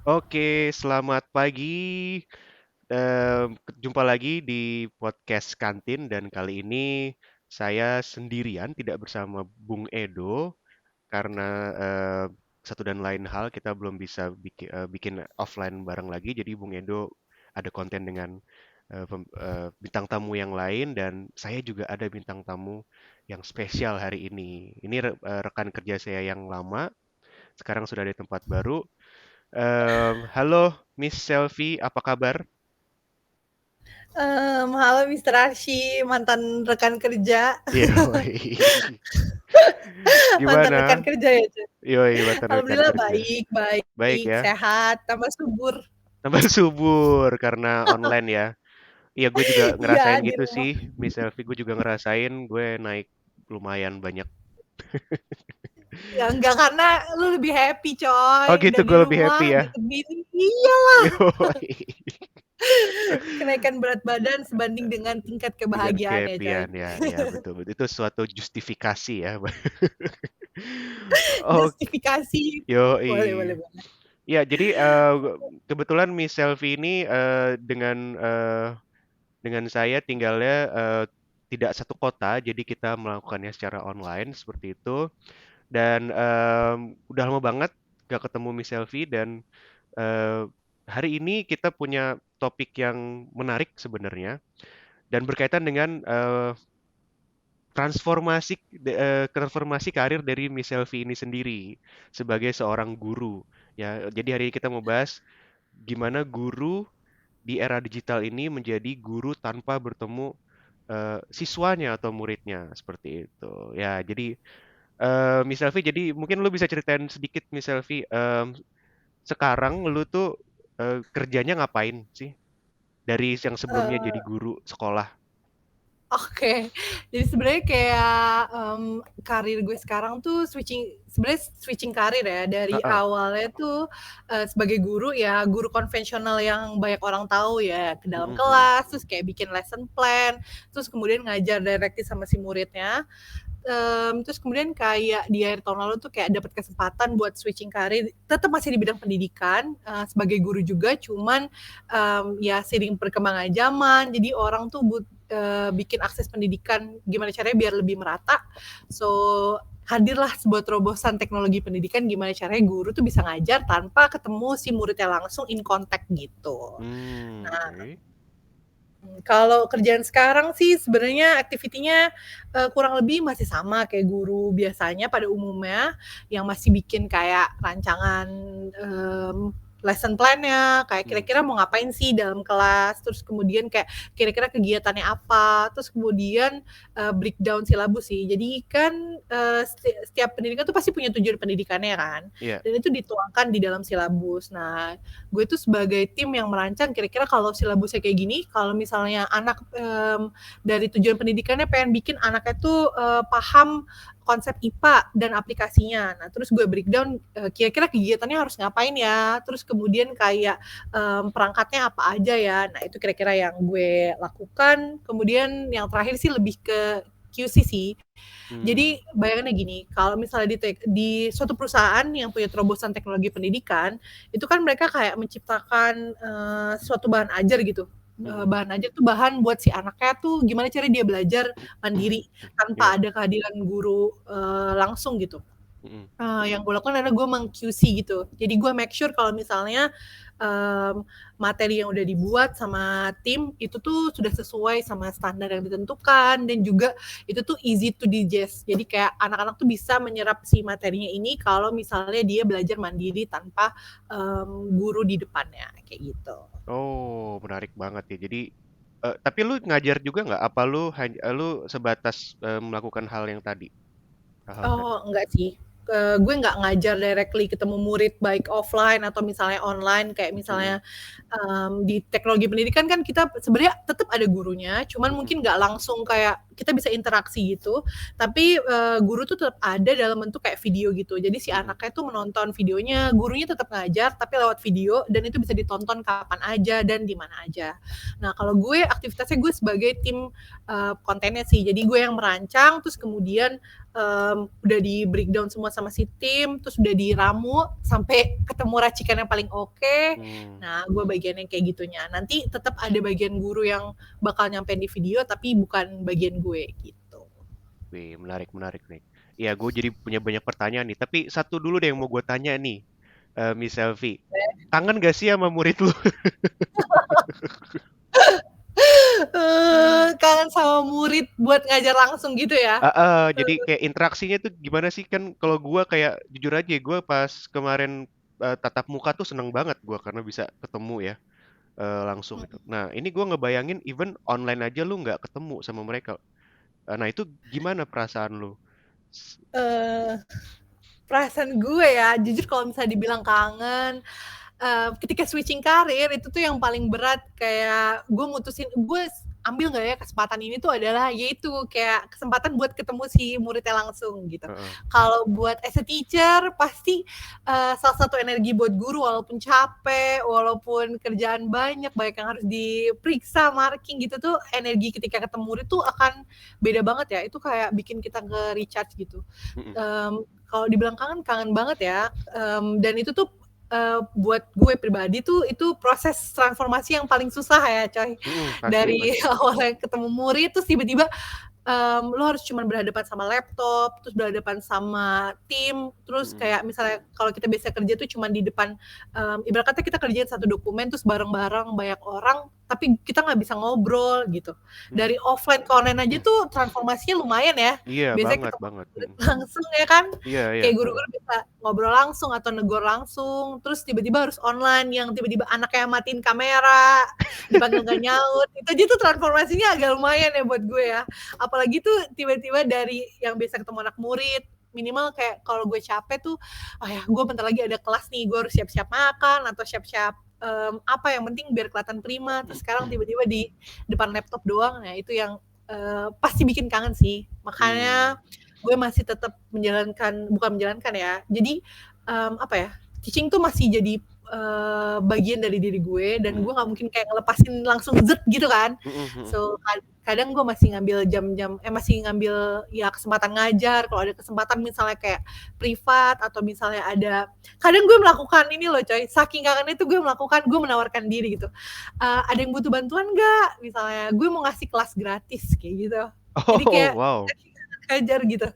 Oke, selamat pagi. Jumpa lagi di podcast kantin dan kali ini saya sendirian tidak bersama Bung Edo karena satu dan lain hal kita belum bisa bikin offline bareng lagi. Jadi Bung Edo ada konten dengan bintang tamu yang lain dan saya juga ada bintang tamu yang spesial hari ini. Ini rekan kerja saya yang lama, sekarang sudah di tempat baru. Halo Miss Selfie, apa kabar? Halo Mister Arsy, mantan rekan kerja. Yoi. Mantan Gimana? rekan kerja ya, Cak? Yoi, mantan rekan Alhamdulillah kerja. baik, Baik baik, ya. sehat, tambah subur. Tambah subur karena online ya. Iya, gue juga ngerasain Iya, di gitu rumah. sih. Miss Selfie, gue juga ngerasain gue naik lumayan banyak. Ya enggak, karena lu lebih happy Oh coy, gitu, udah di gue lebih rumah, happy ya. deket bini. Iya, Yoi. kenaikan berat badan sebanding dengan tingkat Dengan kebahagiaan ya coy. kehappyan ya, ya betul betul. Itu suatu justifikasi ya. Oh, Justifikasi. Boleh, boleh, yoi. boleh. Ya, jadi kebetulan Miss Selfie ini dengan saya tinggalnya tidak satu kota, jadi kita melakukannya secara online seperti itu. Dan udah lama banget gak ketemu Miss Selfie dan eh, hari ini kita punya topik yang menarik sebenarnya dan berkaitan dengan transformasi karir dari Miss Selfie ini sendiri sebagai seorang guru. Ya, jadi hari ini kita mau bahas gimana guru di era digital ini menjadi guru tanpa bertemu siswanya atau muridnya seperti itu. Ya, jadi Miss Selfie, jadi mungkin lu bisa ceritain sedikit Miss Selfie, sekarang lu tuh kerjanya ngapain sih dari yang sebelumnya jadi Eh, guru sekolah? Oke, jadi sebenarnya kayak, karir gue sekarang tuh sebenarnya switching karir ya, dari Heeh. awalnya tuh, sebagai guru ya, guru konvensional yang banyak orang tahu ya, ke dalam Mhm, mhm. kelas, terus kayak bikin lesson plan, terus kemudian ngajar directly sama si muridnya. Terus kemudian kayak di akhir tahun lalu tuh kayak dapat kesempatan buat switching karir, tetap masih di bidang pendidikan, sebagai guru juga, cuman, ya seiring perkembangan zaman, jadi orang tuh bikin akses pendidikan gimana caranya biar lebih merata. So, hadirlah sebuah terobosan teknologi pendidikan gimana caranya guru tuh bisa ngajar tanpa ketemu si muridnya langsung in contact gitu. Nah, Oke. kalau kerjaan sekarang sih sebenarnya aktivitinya, kurang lebih masih sama kayak guru biasanya pada umumnya, yang masih bikin kayak rancangan, lesson plan-nya, kayak Mhm. kira-kira mau ngapain sih dalam kelas, terus kemudian kayak kira-kira kegiatannya apa, terus kemudian, breakdown silabus sih. Jadi kan, setiap pendidikan tuh pasti punya tujuan pendidikannya kan, Iya. dan itu dituangkan di dalam silabus. Nah, gue tuh sebagai tim yang merancang kira-kira kalau silabusnya kayak gini, kalau misalnya anak dari tujuan pendidikannya pengen bikin anaknya tuh paham konsep IPA dan aplikasinya. Nah, terus gue breakdown kira-kira kegiatannya harus ngapain ya, terus kemudian kayak perangkatnya apa aja ya. Nah, itu kira-kira yang gue lakukan. Kemudian yang terakhir sih lebih ke QC sih. Hmm. Jadi bayangannya gini, kalau misalnya di suatu perusahaan yang punya terobosan teknologi pendidikan, itu kan mereka kayak menciptakan suatu bahan ajar gitu. Mhm. Bahan ajar tuh bahan buat si anaknya tuh gimana cara dia belajar mandiri tanpa Iya. ada kehadiran guru langsung gitu. Mhm. Yang gue lakukan adalah gue meng-QC gitu. Jadi gue make sure kalau misalnya um, materi yang udah dibuat sama tim itu tuh sudah sesuai sama standar yang ditentukan dan juga itu tuh easy to digest. Jadi kayak anak-anak tuh bisa menyerap si materinya ini kalau misalnya dia belajar mandiri tanpa guru di depannya kayak gitu. Oh, menarik banget ya. Jadi, tapi lu ngajar juga nggak? Apa lu sebatas melakukan hal yang tadi? Hal-hal tadi. Oh, enggak sih. Gue nggak ngajar directly ketemu murid baik offline atau misalnya online kayak Mhm. misalnya di teknologi pendidikan kan kita sebenarnya tetap ada gurunya, cuman Mhm. mungkin nggak langsung kayak kita bisa interaksi gitu, tapi guru tuh tetap ada dalam bentuk kayak video gitu. Jadi si Mhm. anaknya tuh menonton videonya, gurunya tetap ngajar tapi lewat video dan itu bisa ditonton kapan aja dan di mana aja. Nah, kalau gue aktivitasnya gue sebagai tim kontennya sih. Jadi gue yang merancang, terus kemudian udah di breakdown semua sama si tim, terus udah diramu sampai ketemu racikan yang paling oke. Hmm. Nah, gue bagian yang kayak gitunya. Nanti tetap ada bagian guru yang bakal nyampein di video, tapi bukan bagian gue gitu. Wih, menarik, menarik nih. Ya, gue jadi punya banyak pertanyaan nih. Tapi satu dulu deh yang mau gue tanya nih, Miss Selvi. Kangen gak sih sama murid lu? Kangen sama murid buat ngajar langsung gitu ya? Jadi kayak interaksinya tuh gimana sih? Kan kalau gue kayak jujur aja, gue pas kemarin tatap muka tuh seneng banget gue karena bisa ketemu ya langsung gitu. Nah, ini gue ngebayangin even online aja lu nggak ketemu sama mereka. Nah, itu gimana perasaan lu? S- Eh, Perasaan gue ya, jujur kalau misalnya dibilang kangen, ketika switching karir itu tuh yang paling berat, kayak gue mutusin gue ambil nggak ya kesempatan ini tuh adalah yaitu kayak kesempatan buat ketemu si muridnya langsung gitu. Heeh. Kalau buat as a teacher pasti salah satu energi buat guru walaupun capek, walaupun kerjaan banyak yang harus diperiksa, marking gitu tuh energi ketika ketemu murid tuh akan beda banget ya. Itu kayak bikin kita nge-recharge gitu. Mm-mm. Kalau dibilang kangen banget ya. Dan itu tuh buat gue pribadi tuh itu proses transformasi yang paling susah ya coy. Mm-mm, pasti, Dari pasti. awalnya ketemu murid terus tiba-tiba lo harus cuman berhadapan sama laptop, terus berhadapan sama tim, terus Mm-mm. kayak misalnya kalau kita biasa kerja tuh cuman di depan, ibarat kata kita kerjain satu dokumen terus bareng-bareng banyak orang, tapi kita nggak bisa ngobrol gitu. Mm-mm. Dari offline ke online aja tuh transformasinya lumayan ya. Iya, Biasanya banget, ketemu banget. murid Mm-mm. langsung ya kan, Iya, iya. kayak guru-guru bisa ngobrol langsung atau negor langsung, terus tiba-tiba harus online yang tiba-tiba anaknya matiin kamera, dipanggil nggak nyaut, itu aja tuh transformasinya agak lumayan ya buat gue ya. Apalagi tuh tiba-tiba dari yang biasa ketemu anak murid, minimal kayak kalau gue capek tuh, oh ya gue bentar lagi ada kelas nih, gue harus siap-siap makan atau siap-siap apa yang penting biar kelihatan prima. Terus sekarang tiba-tiba di depan laptop doang, nah itu yang pasti bikin kangen sih. Hmm. Makanya gue masih tetap bukan menjalankan ya. Jadi apa ya? Teaching tuh masih jadi bagian dari diri gue dan gue Mm-mm. nggak mungkin kayak ngelepasin langsung zet gitu kan. Mm-mm. Mm-mm. So kadang gue masih ngambil jam-jam masih ngambil ya kesempatan ngajar kalau ada kesempatan misalnya kayak privat atau misalnya ada kadang gue melakukan ini loh coy, saking kangen itu gue menawarkan diri gitu, ada yang butuh bantuan nggak misalnya gue mau ngasih kelas gratis kayak gitu, jadi Oh, kayak wow. ngajar gitu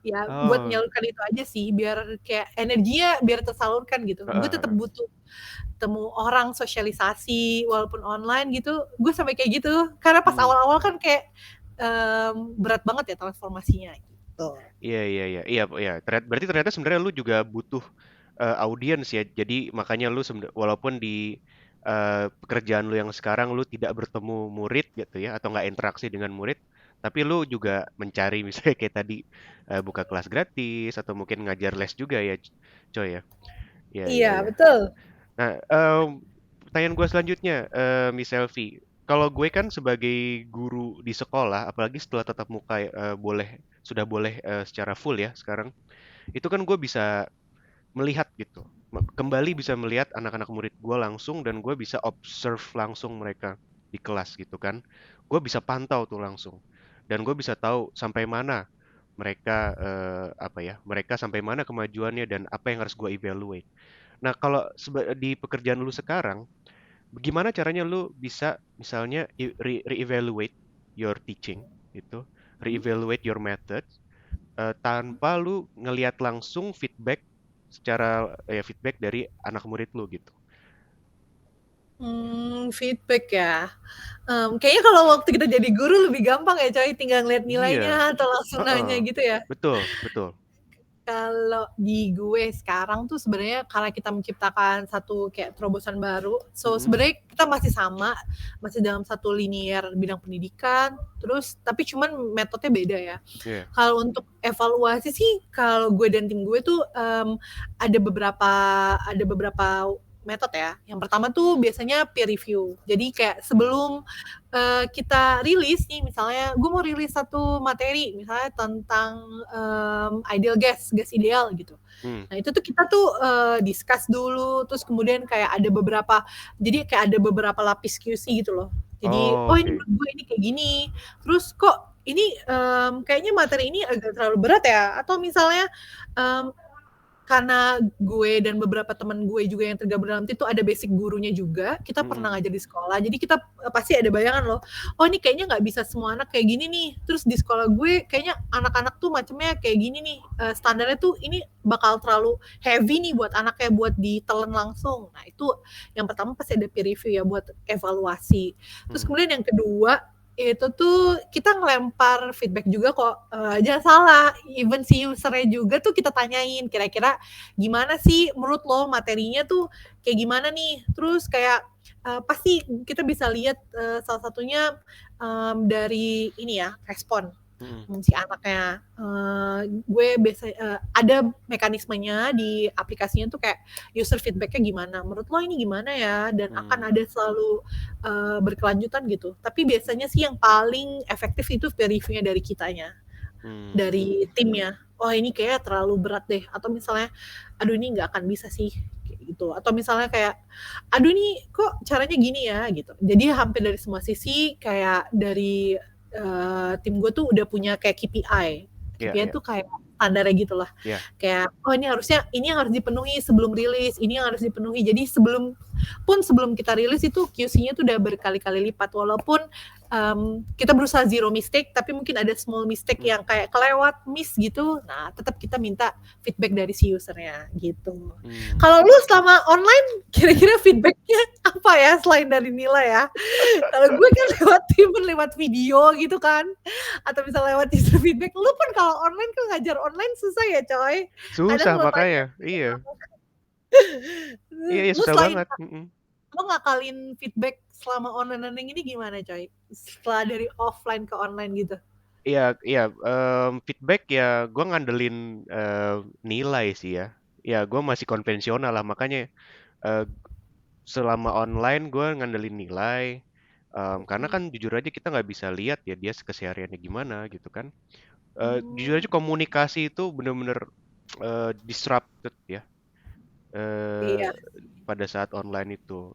ya buat Oh, menyalurkan itu aja sih biar kayak energinya biar tersalurkan gitu. Gue heeh, tetap heeh. butuh temu orang, sosialisasi walaupun online gitu, gue sampai kayak gitu. Karena pas Hmm. awal-awal kan kayak berat banget ya transformasinya gitu. Iya, iya, iya, iya, iya. Berarti ternyata sebenarnya lu juga butuh audiens ya. Jadi makanya lu walaupun di pekerjaan lu yang sekarang lu tidak bertemu murid gitu ya, atau nggak interaksi dengan murid, tapi lu juga mencari misalnya kayak tadi buka kelas gratis atau mungkin ngajar les juga ya, coy ya. Iya, iya, Iya, iya. betul. Nah, pertanyaan gue selanjutnya, Miss Selvi. Kalau gue kan sebagai guru di sekolah, apalagi setelah tatap muka sudah boleh secara full ya sekarang, itu kan gue bisa melihat gitu, kembali bisa melihat anak-anak murid gue langsung dan gue bisa observe langsung mereka di kelas gitu kan. Gue bisa pantau tuh langsung dan gue bisa tahu sampai mana mereka apa ya, mereka sampai mana kemajuannya dan apa yang harus gue evaluate. Nah, kalau di pekerjaan lu sekarang, gimana caranya lu bisa misalnya re-evaluate your teaching gitu, re-evaluate your method tanpa lu ngelihat langsung feedback dari anak murid lu gitu. Feedback ya. Kayaknya kalau waktu kita jadi guru lebih gampang ya coy, tinggal ngeliat Iya, nilainya atau langsung nanya heeh, gitu ya. betul, betul. Kalau di gue sekarang tuh sebenarnya karena kita menciptakan satu kayak terobosan baru, so Mhm, sebenarnya kita masih sama, masih dalam satu linear bidang pendidikan, terus tapi cuman metodenya beda ya. iya, Kalau untuk evaluasi sih, kalau gue dan tim gue tuh ada beberapa metode ya. Yang pertama tuh biasanya peer review. Jadi kayak sebelum kita rilis nih, misalnya gue mau rilis satu materi, misalnya tentang ideal gas ideal gitu. Nah itu tuh kita tuh discuss dulu, terus kemudian kayak ada beberapa, jadi kayak ada beberapa lapis QC gitu loh. Jadi Oh, ini oke. menurut gue ini kayak gini, terus kok ini kayaknya materi ini agak terlalu berat ya, atau misalnya karena gue dan beberapa teman gue juga yang tergabung dalam tim itu ada basic gurunya juga, kita pernah ngajar di sekolah, jadi kita pasti ada bayangan loh, oh ini kayaknya nggak bisa semua anak kayak gini nih, terus di sekolah gue kayaknya anak-anak tuh macamnya kayak gini nih, standarnya tuh ini bakal terlalu heavy nih buat anaknya, buat ditelan langsung. Nah itu yang pertama pasti ada peer review ya buat evaluasi. Terus kemudian yang kedua itu tuh kita ngelempar feedback juga kok, jangan salah, even si usernya juga tuh kita tanyain kira-kira gimana sih menurut lo materinya tuh kayak gimana nih, terus kayak pasti kita bisa lihat salah satunya dari ini ya respon si anaknya. Gue biasa ada mekanismenya di aplikasinya tuh kayak user feedbacknya gimana, menurut lo ini gimana ya, dan akan ada selalu berkelanjutan gitu. Tapi biasanya sih yang paling efektif itu peer review-nya dari kitanya, dari timnya. Oh ini kayaknya terlalu berat deh, atau misalnya aduh ini nggak akan bisa sih kayak gitu, atau misalnya kayak aduh ini kok caranya gini ya gitu. Jadi hampir dari semua sisi kayak dari tim gue tuh udah punya kayak KPI. KPI tuh kayak standarnya gitu lah. Kayak oh ini harusnya ini yang harus dipenuhi sebelum rilis, ini yang harus dipenuhi. Jadi sebelum kita rilis itu QC-nya tuh udah berkali-kali lipat, walaupun kita berusaha zero mistake, tapi mungkin ada small mistake yang kayak kelewat, miss gitu. Nah, tetap kita minta feedback dari si usernya gitu. Kalau lu selama online kira-kira feedbacknya apa ya selain dari nilai ya? Kalau gue kan lewat video gitu kan, atau bisa lewat user feedback. Lu pun kalau online kan ngajar online susah ya coy. Kadang Susah lo tanya, makanya, iya. Iya, lu susah selain banget. lo ngakalin feedback selama online learning ini gimana coy? Setelah dari offline ke online gitu. Iya, iya, feedback ya gue ngandelin nilai sih ya. Ya gue masih konvensional lah, makanya eh, selama online gue ngandelin nilai. Karena kan jujur aja kita nggak bisa lihat ya dia kesehariannya gimana gitu kan. Jujur aja komunikasi itu bener-bener disrupted ya eh, Iya. pada saat online itu.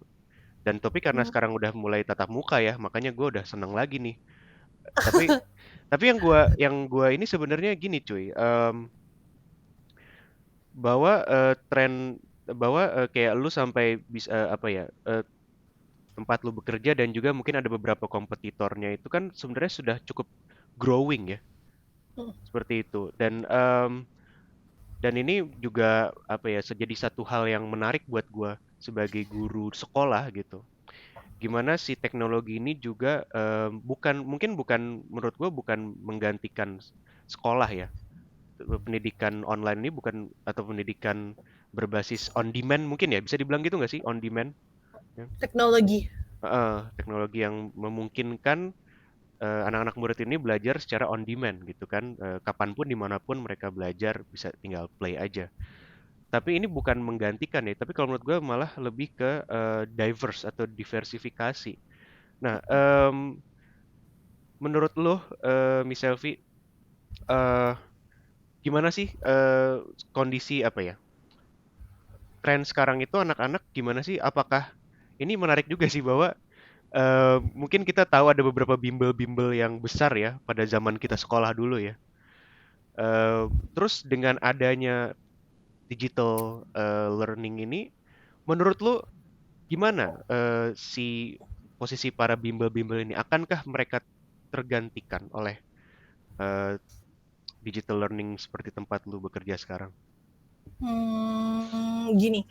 Dan tapi karena sekarang udah mulai tatap muka ya, makanya gue udah seneng lagi nih. Tapi yang gua ini sebenarnya gini cuy, bahwa tren bahwa kayak lu sampai bisa apa ya tempat lu bekerja dan juga mungkin ada beberapa kompetitornya itu kan sebenarnya sudah cukup growing ya seperti itu dan ini juga apa ya jadi satu hal yang menarik buat gua sebagai guru sekolah gitu. Gimana si teknologi ini juga bukan menurut gua bukan menggantikan sekolah ya. Pendidikan online ini bukan atau pendidikan berbasis on demand mungkin ya bisa dibilang gitu nggak sih on demand ya. Teknologi. Teknologi yang memungkinkan anak-anak murid ini belajar secara on demand gitu kan kapanpun dimanapun mereka belajar bisa tinggal play aja tapi ini bukan menggantikan ya tapi kalau menurut gue malah lebih ke diverse atau diversifikasi. Nah menurut lo Miss Selvi gimana sih kondisi apa ya tren sekarang itu anak-anak gimana sih? Apakah ini menarik juga sih bahwa mungkin kita tahu ada beberapa bimbel-bimbel yang besar ya pada zaman kita sekolah dulu ya. Terus dengan adanya digital learning ini, menurut lu gimana si posisi para bimbel-bimbel ini? Akankah mereka tergantikan oleh eh, digital learning seperti tempat lu bekerja sekarang? Gini,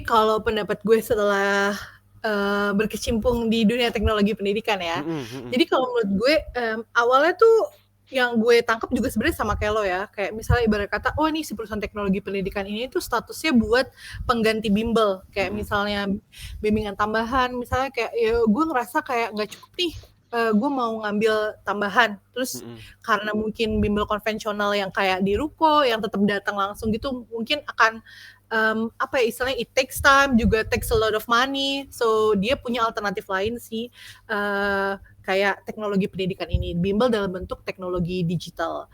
kalau pendapat gue setelah berkecimpung di dunia teknologi pendidikan ya. Jadi kalau menurut gue awalnya tuh yang gue tangkap juga sebenarnya sama kayak lo ya. Kayak misalnya ibarat kata, oh ini si perusahaan teknologi pendidikan ini tuh statusnya buat pengganti bimbel. Kayak misalnya bimbingan tambahan, misalnya kayak ya gue ngerasa kayak nggak cukup nih. Gue mau ngambil tambahan, terus karena mungkin bimbel konvensional yang kayak di ruko yang tetap datang langsung gitu mungkin akan apa ya istilahnya, it takes time, juga takes a lot of money. So dia punya alternatif lain sih, kayak teknologi pendidikan ini, bimbel dalam bentuk teknologi digital.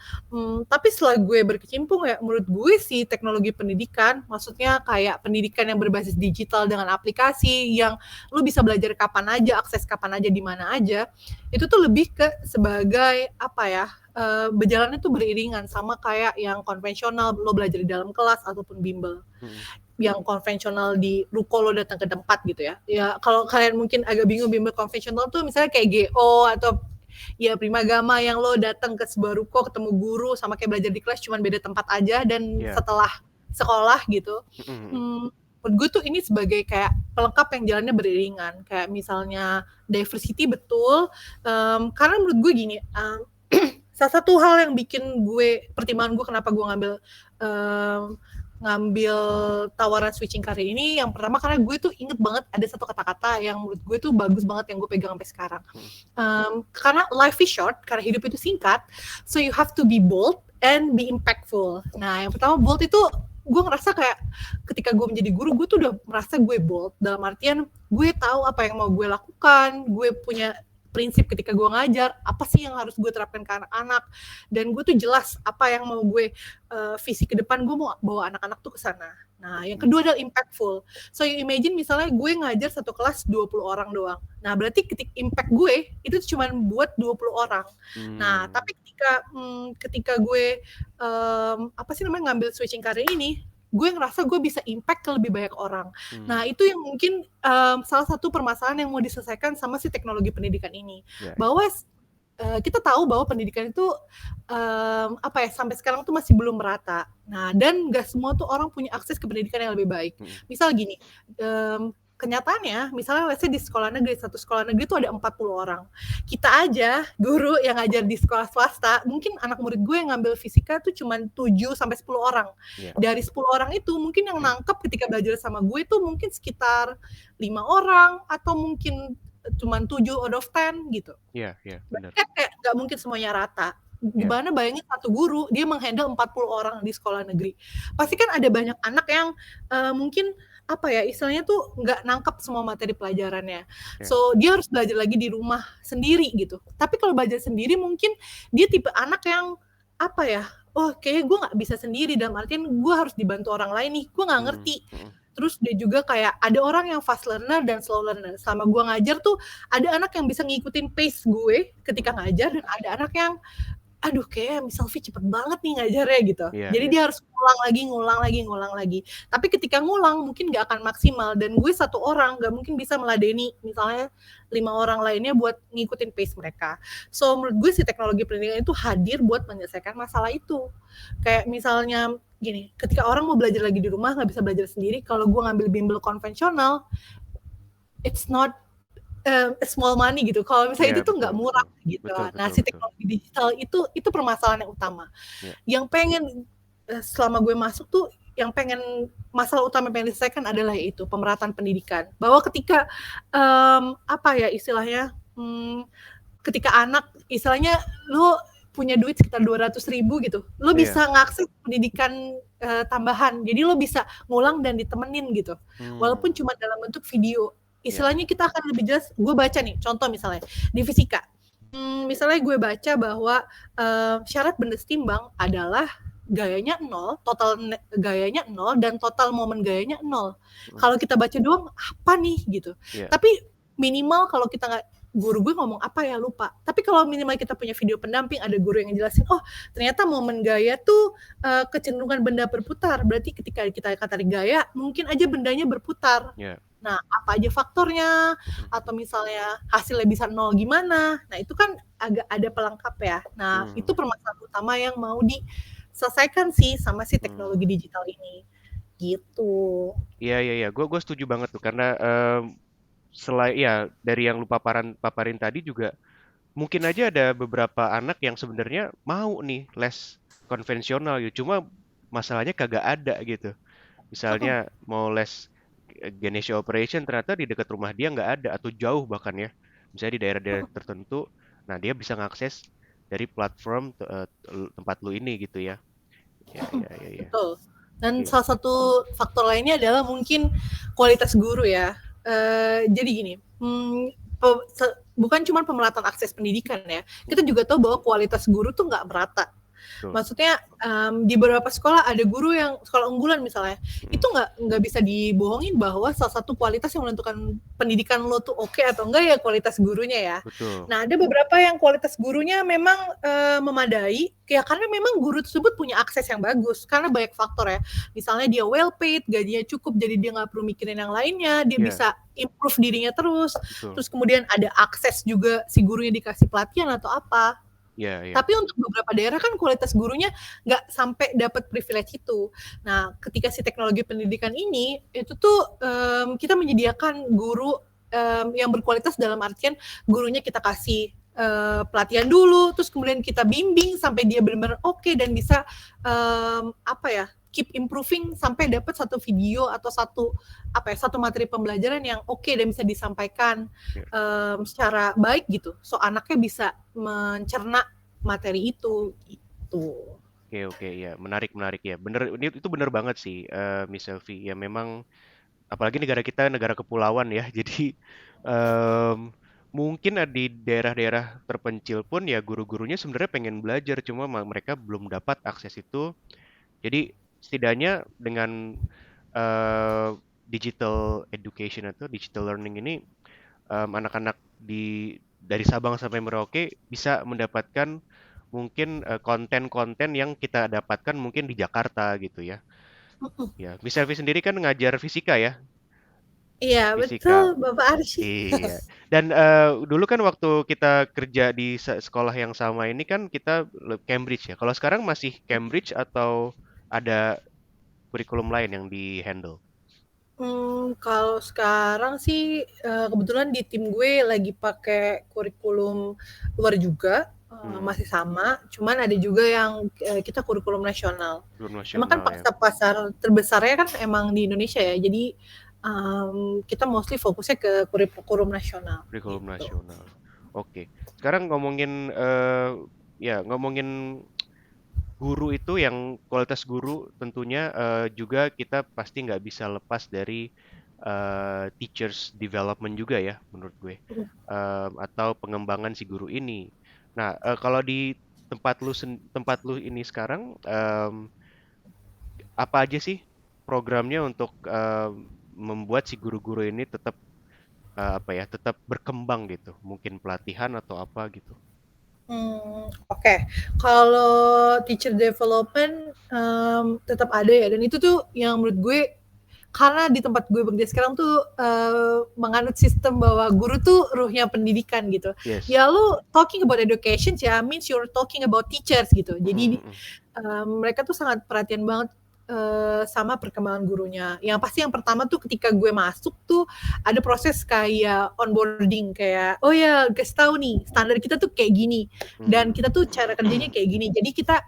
Tapi setelah gue berkecimpung ya, menurut gue sih teknologi pendidikan, maksudnya kayak pendidikan yang berbasis digital dengan aplikasi yang lu bisa belajar kapan aja, akses kapan aja, di mana aja, itu tuh lebih ke sebagai apa ya, berjalannya tuh beriringan sama kayak yang konvensional, lo belajar di dalam kelas ataupun bimbel. Yang konvensional di ruko lo datang ke tempat gitu ya. Ya kalau kalian mungkin agak bingung bimbel konvensional tuh misalnya kayak GO atau ya Primagama yang lo datang ke sebuah ruko ketemu guru sama kayak belajar di kelas cuman beda tempat aja dan setelah sekolah gitu. Menurut gue tuh ini sebagai kayak pelengkap yang jalannya beriringan. Kayak misalnya diversity betul, karena menurut gue gini, salah satu hal yang bikin gue, pertimbangan gue kenapa gue ngambil tawaran switching karir ini, yang pertama karena gue tuh inget banget ada satu kata-kata yang menurut gue tuh bagus banget yang gue pegang sampai sekarang. Karena life is short, karena hidup itu singkat, so you have to be bold and be impactful. Nah, yang pertama bold itu gue ngerasa kayak ketika gue menjadi guru, gue tuh udah merasa gue bold dalam artian gue tahu apa yang mau gue lakukan, gue punya prinsip ketika gue ngajar, apa sih yang harus gue terapkan ke anak-anak, dan gue tuh jelas apa yang mau gue visi ke depan, gue mau bawa anak-anak tuh ke sana. Nah, yang kedua adalah impactful. So you imagine misalnya gue ngajar satu kelas 20 orang doang. Nah, berarti impact gue itu cuma buat 20 orang. Nah, tapi ketika gue apa sih namanya ngambil switching karir ini, gue ngerasa gue bisa impact ke lebih banyak orang. Nah, itu yang mungkin salah satu permasalahan yang mau diselesaikan sama si teknologi pendidikan ini. Bahwa kita tahu bahwa pendidikan itu apa ya, sampai sekarang tuh masih belum merata. Nah, dan gak semua tuh orang punya akses ke pendidikan yang lebih baik. Misal gini, kenyataannya, misalnya let's say di sekolah negeri, satu sekolah negeri itu ada 40 orang. Kita aja, guru yang ngajar di sekolah swasta, mungkin anak murid gue yang ngambil fisika tuh cuma 7-10 orang. Dari 10 orang itu, mungkin yang nangkep ketika belajar sama gue tuh mungkin sekitar 5 orang, atau mungkin cuma 7 out of 10 gitu. Benar. Kan kayak gak mungkin semuanya rata. Gimana bayangin satu guru, dia menghandle 40 orang di sekolah negeri. Pasti kan ada banyak anak yang mungkin apa ya istilahnya tuh nggak nangkep semua materi pelajarannya, so dia harus belajar lagi di rumah sendiri gitu. Tapi kalau belajar sendiri mungkin dia tipe anak yang apa ya, oh kayaknya gue nggak bisa sendiri, dalam artian gue harus dibantu orang lain nih, gue nggak ngerti. Terus dia juga kayak ada orang yang fast learner dan slow learner. Selama gue ngajar tuh ada anak yang bisa ngikutin pace gue ketika ngajar, dan ada anak yang aduh kayak Miss Selfie cepet banget nih ngajarnya gitu. Jadi dia harus ngulang lagi. Tapi ketika ngulang mungkin gak akan maksimal, dan gue satu orang gak mungkin bisa meladeni misalnya 5 orang lainnya buat ngikutin pace mereka. So menurut gue si teknologi pendidikan itu hadir buat menyelesaikan masalah itu. Kayak misalnya gini, ketika orang mau belajar lagi di rumah gak bisa belajar sendiri, kalau gue ngambil bimbel konvensional, it's not small money gitu. Kalau misalnya itu tuh nggak murah gitu. Nah, si teknologi digital itu permasalahan yang utama. Yang pengen selama gue masuk tuh, yang pengen masalah utama yang pengen diselesaikan adalah itu pemerataan pendidikan. Bahwa ketika apa ya istilahnya, ketika anak istilahnya lu punya duit sekitar 200.000 gitu, lu bisa ngakses pendidikan tambahan. Jadi lu bisa ngulang dan ditemenin gitu. Walaupun cuma dalam bentuk video. Istilahnya kita akan lebih jelas, gue baca nih, contoh misalnya, di fisika. Misalnya gue baca bahwa syarat benda setimbang adalah gayanya 0, total gayanya 0, dan total momen gayanya 0. Kalau kita baca doang, apa nih gitu. Tapi minimal kalau kita nggak, guru gue ngomong apa ya lupa. Tapi kalau minimal kita punya video pendamping, ada guru yang ngejelasin, oh ternyata momen gaya tuh kecenderungan benda berputar. Berarti ketika kita tarik gaya, mungkin aja bendanya berputar. Nah, apa aja faktornya, atau misalnya hasilnya bisa 0 gimana. Nah, itu kan agak ada pelengkap ya. Nah, itu permasalahan utama yang mau diselesaikan sih sama si teknologi digital ini. Gitu. Iya. Gue setuju banget tuh, karena selain ya dari yang lu paparin tadi juga, mungkin aja ada beberapa anak yang sebenarnya mau nih les konvensional gitu. Cuma masalahnya kagak ada gitu. Misalnya mau les Ganesha Operation, ternyata di dekat rumah dia nggak ada, atau jauh bahkan ya, misalnya di daerah-daerah tertentu. Nah, dia bisa ngakses dari platform tempat lu ini gitu ya. Ya. Betul. Dan Iya. salah satu faktor lainnya adalah mungkin kualitas guru ya. Jadi gini, bukan cuma pemerataan akses pendidikan ya, kita juga tahu bahwa kualitas guru tuh nggak merata. Betul. Maksudnya di beberapa sekolah ada guru yang sekolah unggulan misalnya, itu Mhm. nggak bisa dibohongin bahwa salah satu kualitas yang menentukan pendidikan lo tuh oke atau enggak ya kualitas gurunya ya. Betul. Nah ada beberapa yang kualitas gurunya memang memadai, ya karena memang guru tersebut punya akses yang bagus, karena banyak faktor ya. Misalnya dia well paid, gajinya cukup, jadi dia nggak perlu mikirin yang lainnya, dia Iya, bisa improve dirinya terus, betul. terus kemudian ada akses juga si gurunya dikasih pelatihan atau apa. Iya, iya. Tapi untuk beberapa daerah kan kualitas gurunya nggak sampai dapat privilege itu. Nah, ketika si teknologi pendidikan ini, itu tuh kita menyediakan guru yang berkualitas dalam artian gurunya kita kasih pelatihan dulu, terus kemudian kita bimbing sampai dia benar-benar oke dan bisa apa ya, keep improving sampai dapat satu video atau satu materi pembelajaran yang oke dan bisa disampaikan Iya. secara baik gitu. So anaknya bisa mencerna materi itu gitu. Oke, oke, ya, menarik, menarik ya. Bener, itu bener banget sih, Miss Selfie. Ya memang, apalagi negara kita negara kepulauan ya. Jadi em, mungkin di daerah-daerah terpencil pun ya guru-gurunya sebenarnya pengen belajar, cuma mereka belum dapat akses itu. Jadi setidaknya dengan eh, digital education atau digital learning ini, anak-anak dari Sabang sampai Merauke bisa mendapatkan mungkin konten-konten yang kita dapatkan mungkin di Jakarta gitu ya. Ya, Miss Selvi sendiri kan ngajar fisika ya, Iya betul fisika. Bapak Arsy. Iya. Dan dulu kan waktu kita kerja di sekolah yang sama ini kan kita Cambridge ya. Kalau sekarang masih Cambridge atau ada kurikulum lain yang di-handle? Kalau sekarang sih kebetulan di tim gue lagi pakai kurikulum luar juga, Hmm, masih sama, cuman ada juga yang kita kurikulum nasional. kurikulum Emang kan nasional ya. pasar terbesarnya kan emang di Indonesia ya, jadi kita mostly fokusnya ke kurikulum nasional Kurikulum gitu. nasional. Oke. Sekarang ngomongin ya ngomongin guru itu yang kualitas guru tentunya juga kita pasti nggak bisa lepas dari teachers development juga ya menurut gue. Atau pengembangan si guru ini. Nah, kalau di tempat lu ini sekarang apa aja sih programnya untuk membuat si guru-guru ini tetap apa ya, tetap berkembang gitu. Mungkin pelatihan atau apa gitu. Oke. Kalau teacher development tetap ada ya, dan itu tuh yang menurut gue karena di tempat gue bekerja sekarang tuh menganut sistem bahwa guru tuh ruhnya pendidikan gitu. Yes. Ya lu talking about education ya means you're talking about teachers gitu. Jadi mereka tuh sangat perhatian banget sama perkembangan gurunya. Yang pasti yang pertama tuh ketika gue masuk tuh ada proses kayak onboarding kayak oh ya guys tahu nih standar kita tuh kayak gini dan kita tuh cara kerjanya kayak gini. Jadi kita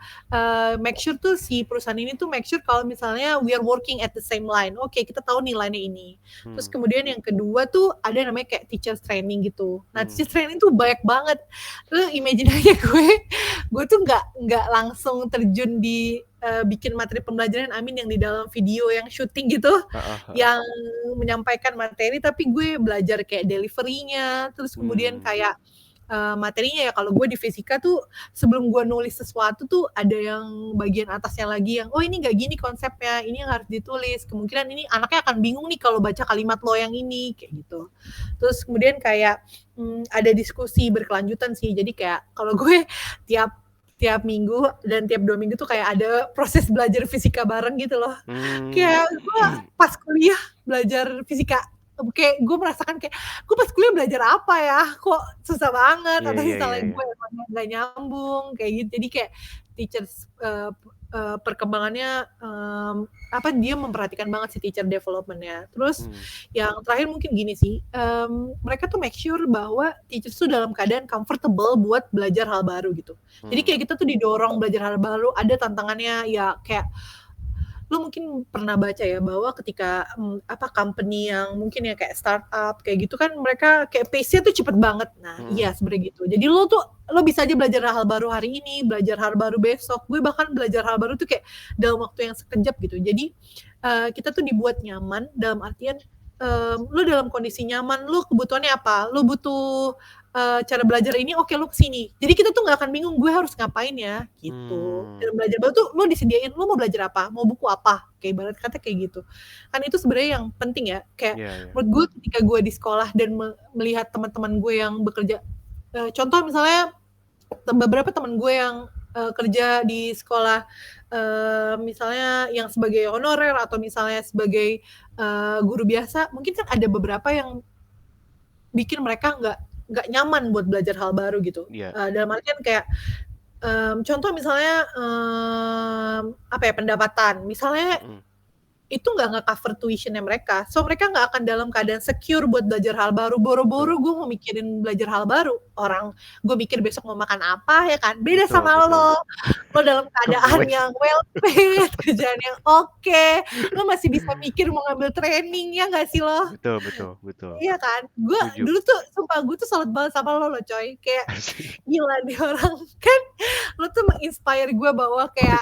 make sure tuh si perusahaan ini tuh make sure kalau misalnya we are working at the same line. Oke, kita tahu nilainya ini. Terus Hmm, kemudian yang kedua tuh ada namanya kayak teacher training gitu. Nah, hmm, teacher training tuh banyak banget. Lu imagine aja gue tuh nggak langsung terjun di bikin materi pembelajaran Amin yang di dalam video yang syuting gitu, heeh, heeh. yang menyampaikan materi tapi gue belajar kayak deliverynya, terus kemudian Hmm, kayak materinya ya kalau gue di fisika tuh sebelum gue nulis sesuatu tuh ada yang bagian atasnya lagi yang oh ini nggak gini konsepnya, ini yang harus ditulis, kemungkinan ini anaknya akan bingung nih kalau baca kalimat lo yang ini kayak gitu. Terus kemudian kayak ada diskusi berkelanjutan sih, jadi kayak kalau gue tiap tiap minggu dan tiap 2 minggu tuh kayak ada proses belajar fisika bareng gitu loh. hmm, Kayak gue pas kuliah belajar fisika, kayak gue merasakan kayak gue pas kuliah belajar apa ya, kok susah banget iya, atau iya, iya, misalnya iya. gue emang nggak nyambung kayak gitu. Jadi kayak teachers perkembangannya dia memperhatikan banget si teacher development-nya. Terus Hmm, yang terakhir mungkin gini sih, mereka tuh make sure bahwa teachers tuh dalam keadaan comfortable buat belajar hal baru gitu. Jadi hmm, kayak kita tuh didorong belajar hal baru, ada tantangannya ya kayak Lu mungkin pernah baca ya bahwa ketika company yang mungkin ya kayak startup kayak gitu kan mereka kayak pace-nya tuh cepet banget. Nah, iya sebenarnya gitu. Jadi lo bisa aja belajar hal baru hari ini, belajar hal baru besok. Gue bahkan belajar hal baru tuh kayak dalam waktu yang sekejap gitu. Jadi kita tuh dibuat nyaman dalam artian lu dalam kondisi nyaman, lu kebutuhannya apa? Lu butuh cara belajar ini, oke lu kesini. Jadi kita tuh nggak akan bingung gue harus ngapain ya gitu. Dan belajar baru tuh lu disediain, lu mau belajar apa, mau buku apa, kayak ibarat kata kayak gitu. Kan itu sebenarnya yang penting ya. Kayak menurut gue ketika gue di sekolah dan melihat teman-teman gue yang bekerja, contoh misalnya beberapa teman gue yang kerja di sekolah, misalnya yang sebagai honorer atau misalnya sebagai guru biasa, mungkin kan ada beberapa yang bikin mereka nggak nyaman buat belajar hal baru gitu. Dalam artian kayak contoh misalnya pendapatan, misalnya itu nggak cover tuitionnya mereka, so mereka nggak akan dalam keadaan secure buat belajar hal baru. Boro-boro gue mau mikirin belajar hal baru, orang gue mikir besok mau makan apa ya kan, beda sama lo dalam keadaan yang well paid, kerjaan yang oke, lo masih bisa mikir mau ngambil training ya nggak sih lo? Betul. Iya kan, gue dulu tuh sumpah gue tuh salut banget sama lo coy, kayak gila nih orang kan, lo tuh menginspire gue bahwa kayak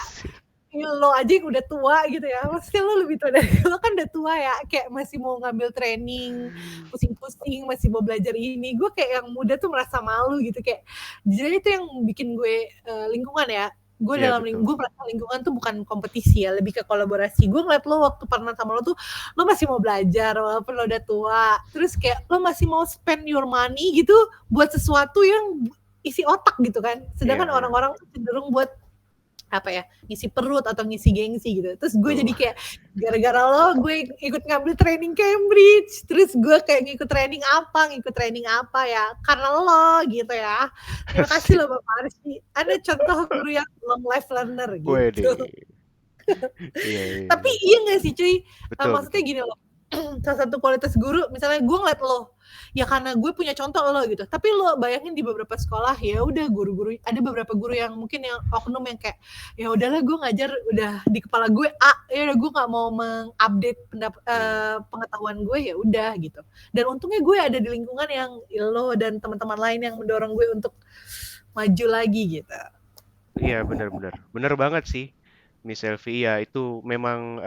lo aja yang udah tua gitu ya, maksudnya lo lebih tua dari lo kan udah tua ya, kayak masih mau ngambil training, pusing-pusing, masih mau belajar ini, gue kayak yang muda tuh merasa malu gitu, kayak jadi itu yang bikin gue lingkungan ya, gue dalam gue merasa lingkungan tuh bukan kompetisi ya, lebih ke kolaborasi. Gue ngeliat lo waktu pernah sama lo tuh, lo masih mau belajar walaupun lo udah tua, terus kayak lo masih mau spend your money gitu buat sesuatu yang isi otak gitu kan, sedangkan orang-orang cenderung buat ngisi perut atau ngisi gengsi gitu. Terus gue jadi kayak gara-gara lo gue ikut ngambil training Cambridge, terus gue kayak ngikut training apa ya, karena lo gitu ya. Terima kasih lo Bapak Arsy, ada contoh guru yang long life learner gitu. Tapi iya gak sih cuy, maksudnya gini loh, salah satu kualitas guru, misalnya gue ngeliat lo, ya karena gue punya contoh lo gitu, tapi lo bayangin di beberapa sekolah, ya udah guru-guru, ada beberapa guru yang mungkin yang oknum yang kayak, ya udahlah gue ngajar udah di kepala gue ya udah gue nggak mau mengupdate pengetahuan gue, ya udah gitu. Dan untungnya gue ada di lingkungan yang lo dan teman-teman lain yang mendorong gue untuk maju lagi gitu. Iya benar banget sih, Miss Elvi. Ya itu memang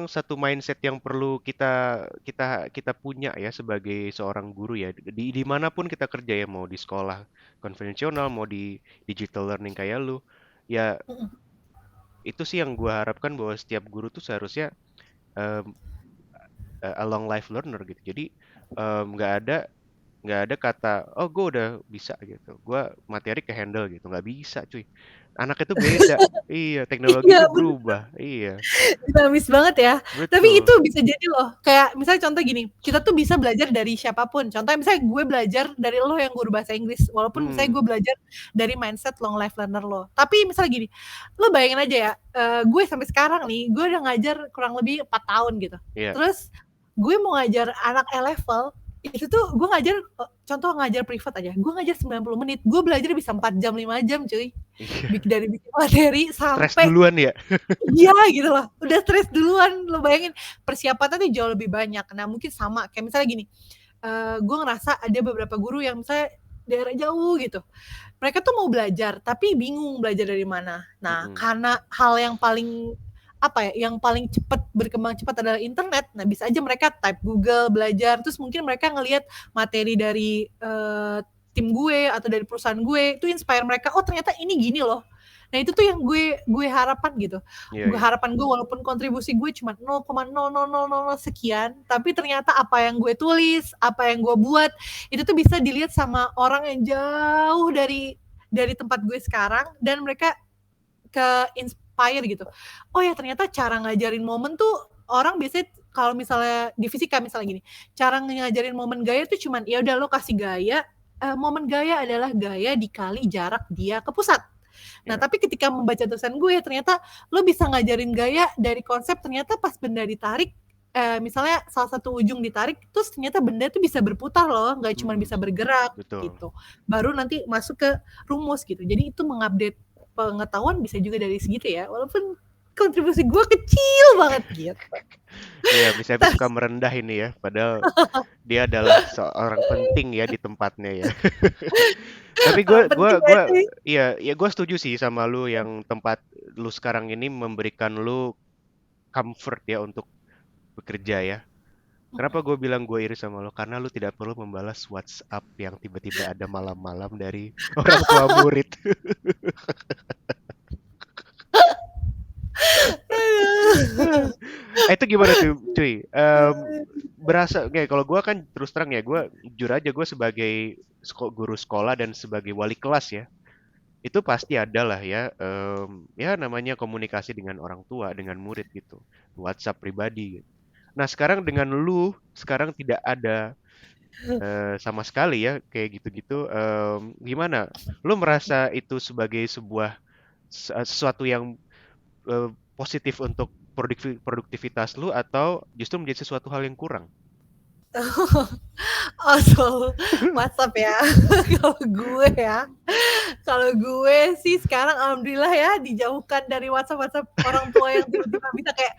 satu mindset yang perlu kita punya ya sebagai seorang guru ya, dimanapun kita kerja ya, mau di sekolah konvensional mau di digital learning kayak lu ya. Itu sih yang gue harapkan, bahwa setiap guru tuh seharusnya a long life learner gitu. Jadi nggak ada kata oh gue udah bisa gitu, gue materi ke handle gitu, nggak bisa cuy. Anaknya tuh beda. Iya, teknologi Iya, tuh berubah. Iya. Dinamis banget ya. Tapi itu Betul. bisa jadi loh, kayak misalnya contoh gini, kita tuh bisa belajar dari siapapun. Contohnya misalnya gue belajar dari lo yang guru bahasa Inggris, walaupun misalnya gue belajar dari mindset long life learner lo. Tapi misalnya gini, lo bayangin aja ya, gue sampai sekarang nih, gue udah ngajar kurang lebih 4 tahun gitu. Terus gue mau ngajar anak E-level, itu tuh gue ngajar, contoh ngajar privat aja, gue ngajar 90 menit, gue belajar bisa 4 jam, 5 jam cuy. Dari bikin materi sampai Stres duluan ya? Iya gitu loh, udah stres duluan, lo bayangin persiapannya tuh jauh lebih banyak. Nah mungkin sama, kayak misalnya gini, gue ngerasa ada beberapa guru yang misalnya daerah jauh gitu, mereka tuh mau belajar tapi bingung belajar dari mana. Nah karena hal yang paling yang paling cepat berkembang cepat adalah internet. Nah bisa aja mereka type Google belajar, terus mungkin mereka ngelihat materi dari tim gue atau dari perusahaan gue, itu inspire mereka, oh ternyata ini gini loh. Nah itu tuh yang gue harapan gitu. Harapan gue walaupun kontribusi gue cuma 0,0000 sekian, tapi ternyata apa yang gue tulis, apa yang gue buat, itu tuh bisa dilihat sama orang yang jauh dari tempat gue sekarang, dan mereka ke-inspire gitu. Oh ya ternyata cara ngajarin momen tuh orang biasanya kalau misalnya di fisika misalnya gini, cara ngajarin momen gaya tuh cuman ya udah lo kasih gaya, momen gaya adalah gaya dikali jarak dia ke pusat. Nah tapi ketika membaca tulisan gue ternyata lo bisa ngajarin gaya dari konsep, ternyata pas benda ditarik, misalnya salah satu ujung ditarik, terus ternyata benda tuh bisa berputar loh, nggak cuma bisa bergerak gitu. Baru nanti masuk ke rumus gitu. Jadi itu mengupdate pengetahuan bisa juga dari segitu ya, walaupun kontribusi gue kecil banget gitu. Iya, Miss Evi suka merendah ini ya, padahal dia adalah seorang penting ya di tempatnya ya. Tapi gue Orang gua penting gak gua sih? iya, ya gue setuju sih sama lu yang tempat lu sekarang ini memberikan lu comfort ya untuk bekerja ya. Kenapa gue bilang gue iri sama lo? Karena lu tidak perlu membalas WhatsApp yang tiba-tiba ada malam-malam dari orang tua murid. Itu gimana tuh, cuy? Berasa kayak kalau gue kan terus terang ya, gue jujur aja gue sebagai guru sekolah dan sebagai wali kelas ya, itu pasti ada lah ya, ya namanya komunikasi dengan orang tua, dengan murid gitu, WhatsApp pribadi. Gitu. Nah sekarang dengan lu, sekarang tidak ada sama sekali ya kayak gitu-gitu. Gimana? Lu merasa itu sebagai sebuah sesuatu yang positif untuk produktivitas lu atau justru menjadi sesuatu hal yang kurang? Oh, soal WhatsApp ya. Kalau gue sih sekarang alhamdulillah ya dijauhkan dari WhatsApp orang tua yang tiba-tiba bisa kayak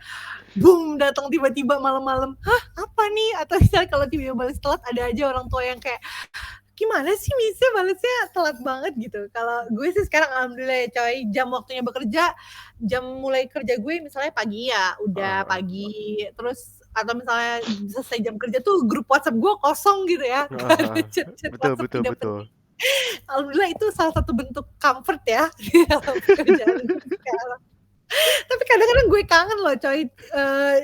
boom datang tiba-tiba malam-malam. Hah, apa nih? Atau misalnya kalau tiba-tiba balas telat ada aja orang tua yang kayak gimana sih bisa balasnya telat banget gitu. Kalau gue sih sekarang alhamdulillah ya coy, jam waktunya bekerja, jam mulai kerja gue misalnya pagi ya, udah Heeh, pagi, terus atau misalnya selesai jam kerja tuh grup WhatsApp gue kosong gitu ya, heeh, gak ada heeh. chat-chat Betul, WhatsApp betul, tidak betul. penting. Alhamdulillah itu salah satu bentuk comfort ya di dalam pekerjaan gue sekarang. Tapi kadang-kadang gue kangen loh coy,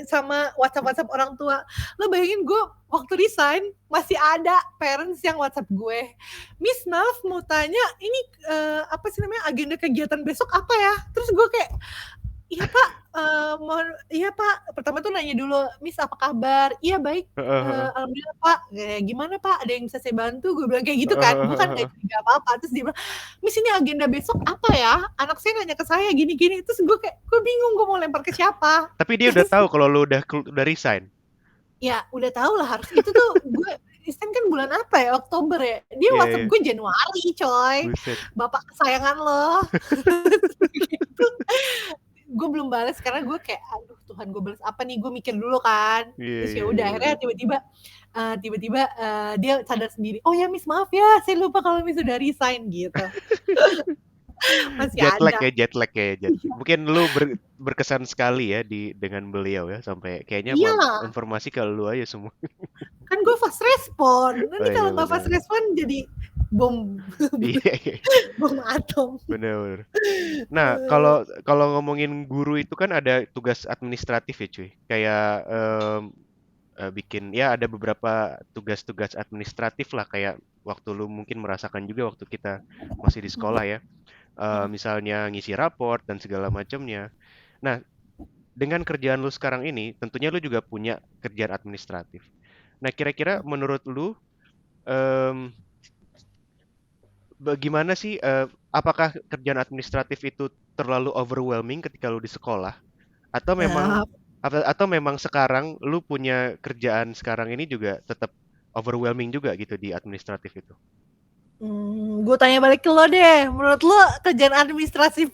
sama WhatsApp orang tua. Lo bayangin gue waktu resign masih ada parents yang WhatsApp gue, "Miss maaf mau tanya ini, apa sih namanya, agenda kegiatan besok apa ya?" Terus gue kayak, "Iya Pak, iya Pak." Pertama tuh nanya dulu, "Miss apa kabar?" "Iya baik, Heeh, heeh. alhamdulillah Pak." "Gimana Pak, ada yang bisa saya bantu?" Gue bilang kayak gitu Heeh, kan, heeh, gue kan heeh, gak heeh. curiga apa-apa, terus dia bilang, "Miss ini agenda besok apa ya? Anak saya nanya ke saya gini-gini." Terus gue kayak, gue bingung gue mau lempar ke siapa. Tapi dia udah tahu kalau lu udah resign. Ya udah tahu lah harus itu tuh gue resign kan bulan apa ya, Oktober ya, dia Iya, WhatsApp iya. gue Januari coy, Buset. "Bapak kesayangan lo." Gitu. Gue belum balas karena gue kayak, "Aduh Tuhan gue balas apa nih?" Gue mikir dulu kan. Iya, Terus ya iya, udah iya. akhirnya tiba-tiba, dia sadar sendiri, "Oh ya Miss maaf ya, saya lupa kalau Miss udah resign." Gitu. Masih Jet lag ada. ya, jet lag ya, Iya. mungkin lu berkesan sekali ya dengan beliau ya sampai kayaknya Iyalah, informasi ke lu aja semua. kan gue fast respon. Oh Nanti iya kalau nggak fast benar. respon jadi bom Iya, iya. bom atom. Benar, benar. Nah, kalau kalau ngomongin guru itu kan ada tugas administratif ya, cuy. Kayak bikin ya ada beberapa tugas-tugas administratif lah kayak waktu lu mungkin merasakan juga waktu kita masih di sekolah ya. Misalnya ngisi raport dan segala macamnya. Nah, dengan kerjaan lu sekarang ini, tentunya lu juga punya kerjaan administratif. Nah, kira-kira menurut lu, em, bagaimana sih, apakah kerjaan administratif itu terlalu overwhelming ketika lu di sekolah? Atau memang Nah, atau memang sekarang lu punya kerjaan sekarang ini juga tetap overwhelming juga gitu di administratif itu? gue tanya balik ke lo deh, menurut lo kerjaan administratif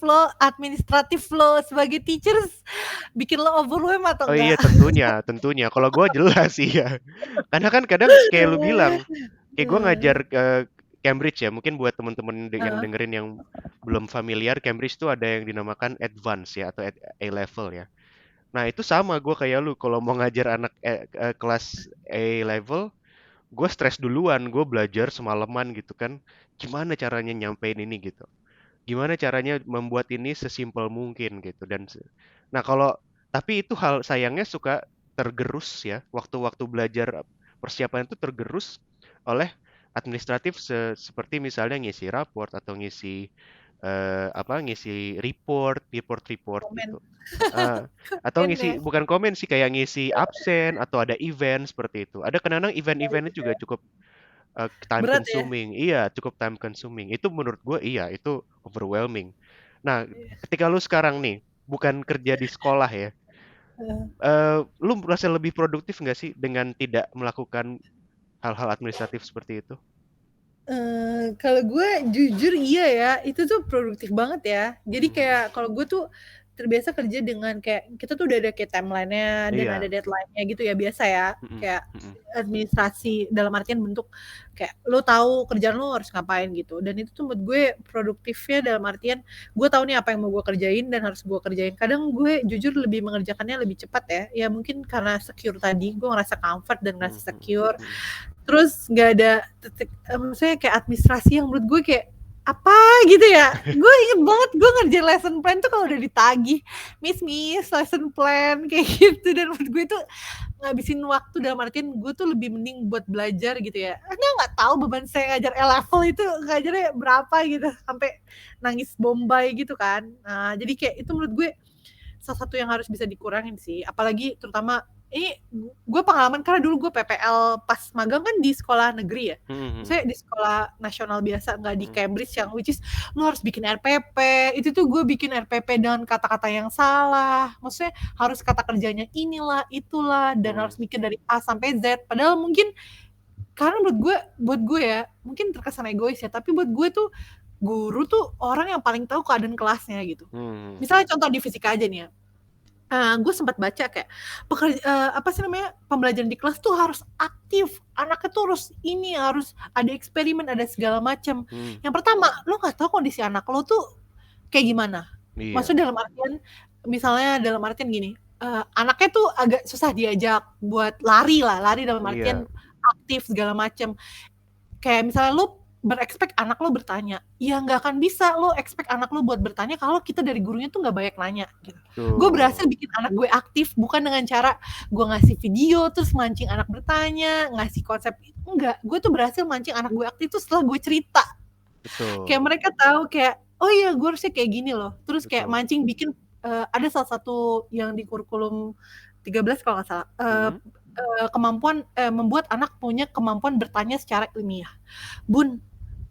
lo sebagai teachers bikin lo overwhelm atau Oh iya, enggak? tentunya, tentunya. Kalau gua jelas sih ya. Karena kan kadang kayak lu bilang, kayak gue ngajar ke Cambridge ya, mungkin buat teman-teman yang Heeh, dengerin yang belum familiar, Cambridge itu ada yang dinamakan advance ya atau A level ya. Nah itu sama gue kayak lu, kalau mau ngajar anak kelas A level, gue stres duluan, gue belajar semalaman gitu kan, gimana caranya nyampein ini gitu, gimana caranya membuat ini sesimpel mungkin gitu nah kalau tapi itu hal sayangnya suka tergerus ya waktu-waktu belajar persiapan itu tergerus oleh administratif seperti misalnya ngisi raport atau ngisi ngisi report komen. gitu. Heeh. Atau Komen ngisi deh. bukan komen sih kayak ngisi absen atau ada event seperti itu. Ada kadang-kadang event-eventnya juga cukup time Berat ya? consuming. Iya, cukup time consuming. Itu menurut gue iya, itu overwhelming. Nah, ketika lu sekarang nih, bukan kerja di sekolah ya, lu merasa lebih produktif nggak sih dengan tidak melakukan hal-hal administratif seperti itu? Kalau gue jujur iya ya, itu tuh produktif banget ya. Jadi kayak kalau gue tuh terbiasa kerja dengan kayak kita tuh udah ada kayak timeline-nya dan ada Iya. deadline-nya gitu ya, biasa ya. Mhm Kayak mhm. administrasi dalam artian bentuk kayak lo tahu kerjaan lo harus ngapain gitu. Dan itu tuh menurut gue produktifnya dalam artian gue tahu nih apa yang mau gue kerjain dan harus gue kerjain. Kadang gue jujur lebih mengerjakannya lebih cepat ya. Ya mungkin karena secure tadi, gue ngerasa comfort dan Mhm ngerasa mhm secure. mhm. Terus nggak ada maksudnya kayak administrasi yang menurut gue kayak apa gitu ya. Gue inget banget gue ngerjain lesson plan tuh kalau udah ditagih, miss lesson plan kayak gitu. Dan menurut gue tuh ngabisin waktu dalam artian gue tuh lebih mending buat belajar gitu ya. Anda nggak tahu beban saya ngajar E-level itu ngajarnya berapa gitu, sampai nangis bombay gitu kan. Nah, jadi kayak itu menurut gue salah satu yang harus bisa dikurangin sih. Apalagi terutama ini gue pengalaman karena dulu gue PPL pas magang kan di sekolah negeri ya. Mhm mhm. Maksudnya di sekolah nasional biasa, nggak di Mhm. Cambridge yang which is lo harus bikin RPP. Itu tuh gue bikin RPP dengan kata-kata yang salah. Maksudnya harus kata kerjanya inilah, itulah, dan Mhm. harus mikir dari A sampai Z. Padahal mungkin karena buat gue ya, mungkin terkesan egois ya, tapi buat gue tuh guru tuh orang yang paling tahu keadaan kelasnya gitu. Mhm. Misalnya contoh di fisika aja nih ya. Gue sempat baca kayak apa sih namanya, pembelajaran di kelas tuh harus aktif, anaknya tuh harus ini, harus ada eksperimen, ada segala macam. Mmm. Yang pertama, lo nggak tahu kondisi anak lo tuh kayak gimana. Iya. Maksudnya dalam artian, misalnya dalam artian gini, anaknya tuh agak susah diajak buat lari lah, lari dalam Iya. artian aktif segala macam. Kayak misalnya lu berekspek anak lo bertanya, ya nggak akan bisa lo expect anak lo buat bertanya kalau kita dari gurunya tuh nggak banyak nanya gitu. Gue berhasil Betul. bikin anak gue aktif bukan dengan cara gue ngasih video terus mancing anak bertanya, ngasih konsep, enggak. Gue tuh berhasil mancing anak gue aktif tuh setelah gue cerita. Kayak Betul. mereka tahu kayak, oh iya gue harusnya kayak gini loh. Terus kayak Betul. mancing bikin ada salah satu yang di kurikulum 13 kalau nggak salah, Mhm. kemampuan membuat anak punya kemampuan bertanya secara ilmiah. Bun,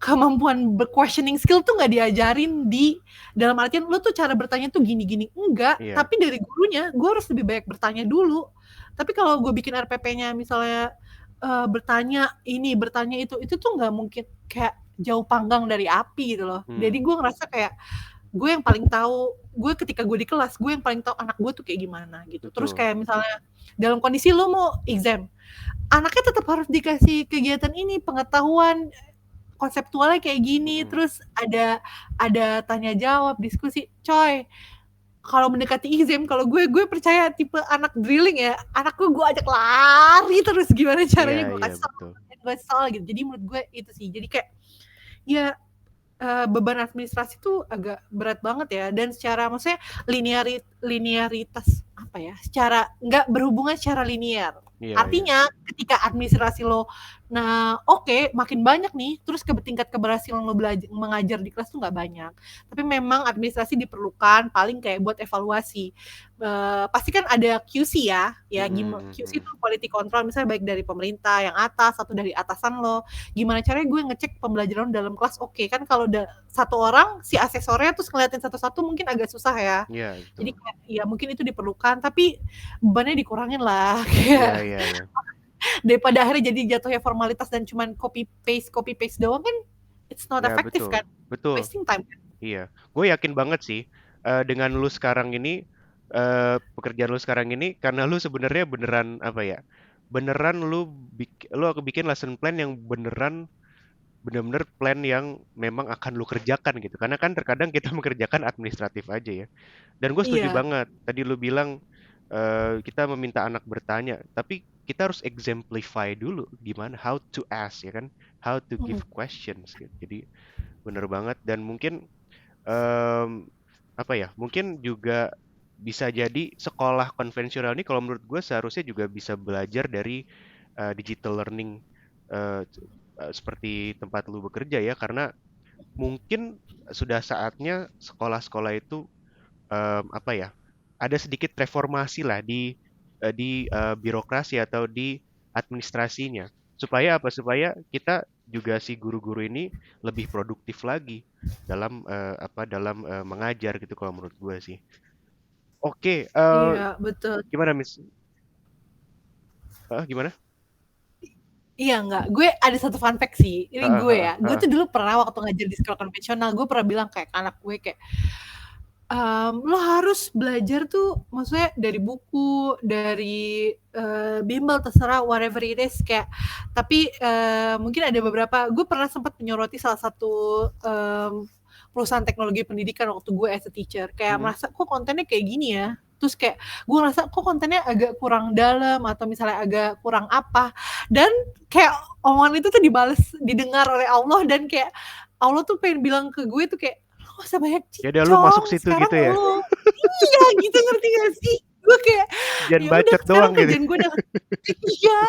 kemampuan questioning skill tuh nggak diajarin di dalam artian lu tuh cara bertanya tuh gini-gini, enggak, Iya. tapi dari gurunya gue harus lebih banyak bertanya dulu. Tapi kalau gue bikin RPP-nya misalnya bertanya ini, bertanya itu tuh nggak mungkin, kayak jauh panggang dari api gitu loh. Jadi Mmm. gue ngerasa kayak gue yang paling tahu, gue ketika gue di kelas, gue yang paling tahu anak gue tuh kayak gimana gitu. Terus Betul. kayak misalnya dalam kondisi lu mau exam, anaknya tetap harus dikasih kegiatan ini, pengetahuan konseptualnya kayak gini, Mhm. terus ada tanya jawab, diskusi. Coy, kalau mendekati exam, kalau gue percaya tipe anak drilling ya, anak gue ajak lari terus gimana Iya caranya gue iya, kasih tahu, betul. gue kesel gitu. Jadi menurut gue itu sih. Jadi kayak ya beban administrasi tuh agak berat banget ya, dan secara maksudnya linearitas apa ya, secara nggak berhubungan secara linear. Iya iya. Artinya ketika administrasi lo oke, makin banyak nih, terus tingkat keberhasilan lo mengajar di kelas tuh nggak banyak. Tapi memang administrasi diperlukan paling kayak buat evaluasi. Pasti kan ada QC ya, Mhm QC itu mhm. quality control, misalnya baik dari pemerintah yang atas atau dari atasan lo. Gimana caranya gue ngecek pembelajaran dalam kelas oke. Kan kalau satu orang si asesornya terus ngeliatin satu-satu mungkin agak susah ya. Iya, Jadi betul. kayak ya mungkin itu diperlukan, tapi bebannya dikurangin lah. Iya Kayak iya iya. daripada akhirnya jadi jatuhnya formalitas dan cuman copy paste doang kan, it's not Ya, effective betul. kan, Betul. wasting time kan. Iya. Gue yakin banget sih, dengan lu sekarang ini, pekerjaan lu sekarang ini karena lu sebenarnya beneran, apa ya, beneran lu bikin lesson plan yang bener-bener plan yang memang akan lu kerjakan gitu. Karena kan terkadang kita mengerjakan administratif aja ya. Dan gue setuju Iya, banget. Tadi lu bilang kita meminta anak bertanya, tapi kita harus exemplify dulu gimana how to ask ya kan, how to give mhm, questions gitu. Jadi bener banget dan mungkin em, apa ya, mungkin juga bisa jadi sekolah konvensional ini kalau menurut gue seharusnya juga bisa belajar dari digital learning seperti tempat lu bekerja ya, karena mungkin sudah saatnya sekolah-sekolah itu apa ya, ada sedikit reformasi lah di birokrasi atau di administrasinya. Supaya apa? Supaya kita juga si guru-guru ini lebih produktif lagi dalam apa dalam mengajar gitu kalau menurut gue sih. Oke, iya betul. gimana Miss? Gimana? Iya enggak, gue ada satu fun fact sih, ini Heeh, gue heeh, ya, gue heeh. tuh dulu pernah waktu ngajar di sekolah konvensional, gue pernah bilang kayak ke anak gue kayak, Lo harus belajar tuh maksudnya dari buku, dari bimbel, terserah whatever it is kayak. Tapi mungkin ada beberapa, gue pernah sempat menyoroti salah satu perusahaan teknologi pendidikan waktu gue as a teacher, kayak merasa kok kontennya kayak gini ya, terus kayak gue ngerasa kok kontennya agak kurang dalam atau misalnya agak kurang apa, dan kayak omongan itu tuh didengar oleh Allah, dan kayak Allah tuh pengen bilang ke gue tuh kayak, "Lo gak usah banyak Ya udah lu masuk cincong, situ sekarang gitu ya. lo." Iya, gitu, ngerti gak sih? Gue kayak, Jangan ya udah bacot sekarang doang gitu. kerjaan gue udah iya,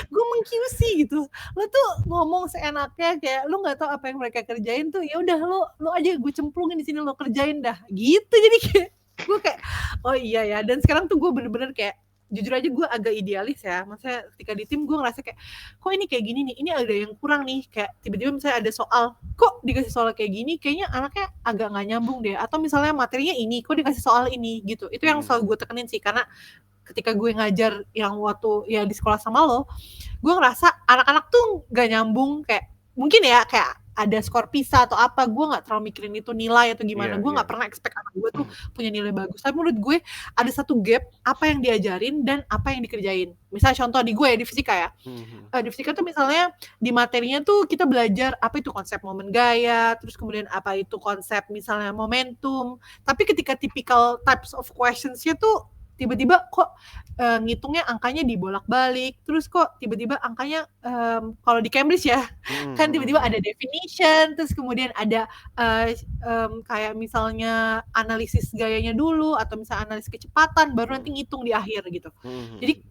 gue meng-QC gitu. Lo tuh ngomong seenaknya kayak lo nggak tahu apa yang mereka kerjain tuh, ya udah lo aja gue cemplungin di sini, lo kerjain dah. Gitu. Jadi kayak gue kayak, oh iya ya. Dan sekarang tuh gue bener-bener kayak, jujur aja gue agak idealis ya. Maksudnya ketika di tim gue ngerasa kayak, kok ini kayak gini nih, ini ada yang kurang nih. Kayak tiba-tiba misalnya ada soal, kok dikasih soal kayak gini, kayaknya anaknya agak nggak nyambung deh. Atau misalnya materinya ini, kok dikasih soal ini gitu. Itu yang selalu gue tekenin sih, karena ketika gue ngajar yang waktu ya di sekolah sama lo, gue ngerasa anak-anak tuh nggak nyambung, kayak mungkin ya kayak ada skor PISA atau apa, gue nggak terlalu mikirin itu nilai atau gimana, Iya, gue iya. nggak pernah expect anak gue tuh punya nilai bagus. Tapi menurut gue ada satu gap apa yang diajarin dan apa yang dikerjain. Misalnya contoh di gue ya, di fisika ya, di fisika tuh misalnya di materinya tuh kita belajar apa itu konsep momen gaya, terus kemudian apa itu konsep misalnya momentum. Tapi ketika typical types of questions-nya tuh tiba-tiba kok ngitungnya angkanya dibolak-balik, terus kok tiba-tiba angkanya kalau di Cambridge ya, kan tiba-tiba ada definition, terus kemudian ada kayak misalnya analisis gayanya dulu, atau misalnya analisis kecepatan, baru nanti ngitung di akhir gitu. Jadi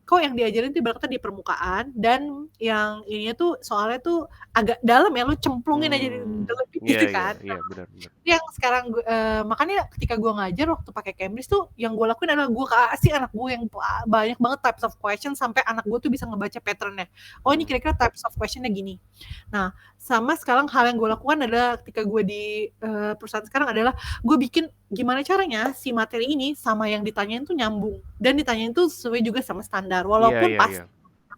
kok yang diajarin tuh ibaratnya di permukaan, dan yang ininya tuh soalnya tuh agak dalam ya, lu cemplungin aja di dalam Iya, gitu iya, kan. iya, benar-benar. Yang sekarang makanya ketika gue ngajar waktu pakai Cambridge tuh, yang gue lakuin adalah gue kasih anak gue yang banyak banget types of question, sampai anak gue tuh bisa ngebaca patternnya. Oh ini kira-kira types of questionnya gini. Nah sama sekarang hal yang gue lakukan adalah ketika gue di perusahaan sekarang adalah gue bikin gimana caranya si materi ini sama yang ditanyain tuh nyambung, dan ditanyain tuh sesuai juga sama standar, Iya, walaupun iya, pas iya.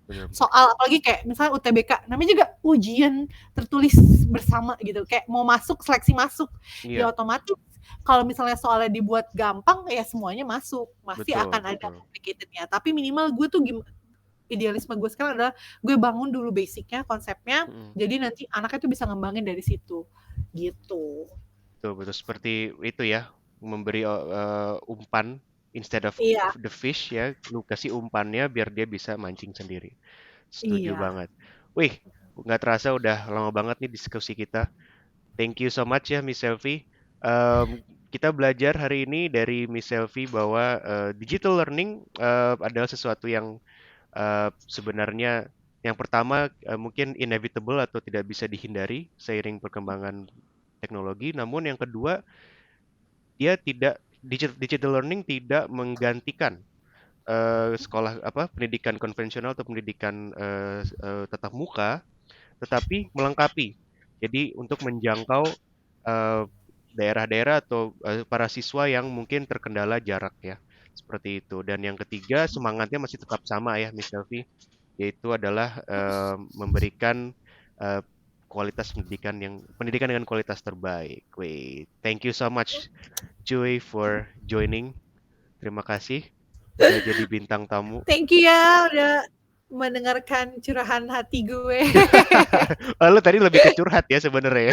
Benar. soal apalagi kayak misalnya UTBK, namanya juga ujian tertulis bersama gitu, kayak mau masuk, seleksi masuk, ya Iya, otomatis kalau misalnya soalnya dibuat gampang ya semuanya masuk, pasti betul, akan ada betul. complicatednya. Tapi minimal gue tuh idealisme gue sekarang adalah gue bangun dulu basicnya, konsepnya, jadi nanti anaknya tuh bisa ngembangin dari situ gitu. Betul, betul. Seperti itu ya, memberi umpan instead of Iya, the fish ya, lu kasih umpannya biar dia bisa mancing sendiri. Setuju iya. banget. Wih, nggak terasa udah lama banget nih diskusi kita. Thank you so much ya Miss Selfie. Kita belajar hari ini dari Miss Selfie bahwa digital learning adalah sesuatu yang sebenarnya yang pertama mungkin inevitable atau tidak bisa dihindari seiring perkembangan teknologi. Namun yang kedua, dia tidak digital learning tidak menggantikan sekolah apa pendidikan konvensional atau pendidikan tatap muka, tetapi melengkapi. Jadi untuk menjangkau eh, daerah-daerah atau para siswa yang mungkin terkendala jarak ya, seperti itu. Dan yang ketiga semangatnya masih tetap sama ya, Miss Selvi, yaitu adalah memberikan eh, kualitas pendidikan dengan kualitas terbaik. Wait, thank you so much, Joy, for joining. Terima kasih udah jadi bintang tamu. Thank you ya udah mendengarkan curahan hati gue. Oh, lu tadi lebih ke curhat ya sebenarnya.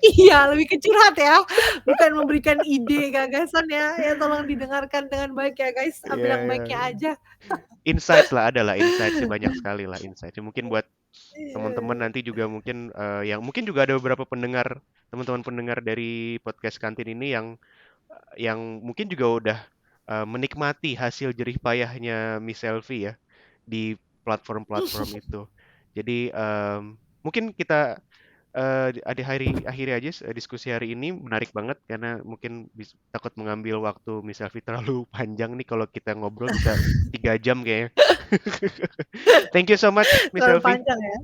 Iya, lebih ke curhat ya, bukan memberikan ide, gagasan ya. Ya tolong didengarkan dengan baik ya guys, Iya, ambil yang iya. baiknya aja. Insights lah, ada lah insights sih, banyak sekali lah insights. Mungkin buat teman-teman Iya. nanti juga mungkin yang mungkin juga ada beberapa pendengar, teman-teman pendengar dari podcast kantin ini yang mungkin juga udah menikmati hasil jerih payahnya Miss Selfie ya di platform-platform itu. Jadi mungkin kita di akhiri aja diskusi hari ini menarik banget karena mungkin takut mengambil waktu Miss Selfie terlalu panjang nih kalau kita ngobrol bisa 3 jam kayaknya. Thank you so much Miss Terlalu Selfie. panjang ya.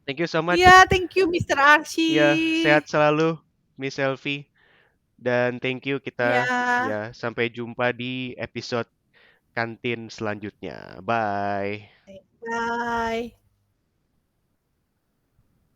Thank you so much. Iya, thank you Mr. Ya, Archie. sehat selalu Miss Selfie. Dan thank you Iya. kita ya sampai jumpa di episode kantin selanjutnya. Bye. Bye.